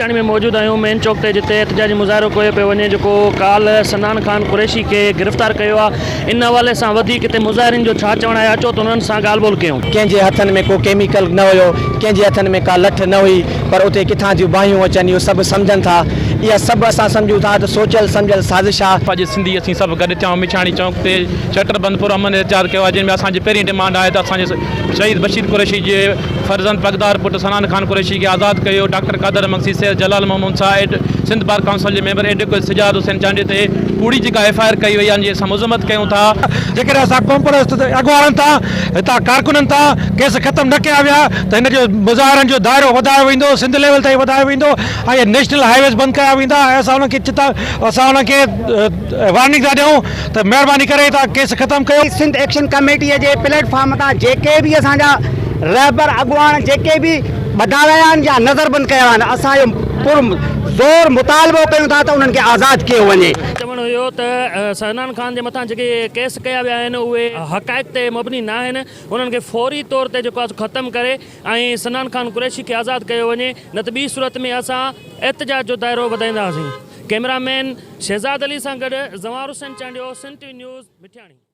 मिठाणी में मौजूद आहियूं मेन चौक ते जिते एहतजाजी मुज़ाहिरो कयो पियो वञे जेको काल सनान खान कुरैशी के गिरफ़्तार कयो आहे। इन हवाले सां वधीक हिते मुज़ाहिरीन जो छा चवणु आहे अचो त उन्हनि सां ॻाल्हि ॿोल कयूं। कंहिंजे हथनि में को केमिकल न हुयो, कंहिंजे हथनि में का लठ न हुई, पर उते किथां जूं बाहियूं अचनि इहो सभु सम्झनि था। इहा सभु असां सम्झूं था त सोचियल सम्झियल साज़िश आहे। अॼु सिंधी असीं सभु गॾु थिया मिठाणी चौक ते चटरबंदपुर अमन एहतजाज कयो आहे, जिन में असांजी पहिरीं डिमांड आहे त असांजे शहीद बशीर कुरैशी जे फर्ज़ंद पगदार पुट सनान खान कुरैशी खे आज़ादु कयो। डॉक्टर कादर मक्सी सैयद जलाल मोहम्मद साहिब सिंध बार काउंसिल जे मेंबर एडवोकेट सिजाद हुसैन चांडी ते कूड़ी जेका FIR कई वई आहे जी असां मज़म्मत कयूं था। जेकॾहिं असां कॉम्प्रोमाइज़ अॻुवाणनि था हितां कारकुननि था केस ख़तमु न कया विया त हिन जो मुज़ाहिरनि जो दाइरो वधायो वेंदो, सिंध लेवल ताईं वधायो वेंदो ऐं नेशनल हाईवेज़ बंदि कया वेंदा। असां उनखे वार्निंग था ॾियूं त महिरबानी करे तव्हां केस ख़तमु कयो। सिंध एक्शन कमेटीअ जे प्लेटफॉर्म तां जेके बि असांजा रहबर अॻुवान जेके बि ॿधा विया आहिनि या नज़रबंदि कया आहिनि, असां इहो पुरज़ोर मुतालबो कयूं था त उन्हनि खे आज़ादु कयो वञे। चवणु हुयो त सनान खान जे मथां जेके केस कया विया आहिनि उहे हक़ाइक़ ते मबनी न आहिनि, उन्हनि खे फौरी तौर ते जेको आहे ख़तमु करे ऐं सनान खान कुरैशी खे आज़ादु कयो वञे, न त ॿी सूरत में असां एहतजाज जो दाइरो वधाईंदासीं। कैमरामैन शहज़ाद अली सां गॾु ज़वार हुसैन चांडियो, सिंध TV न्यूज़ मिठाणी।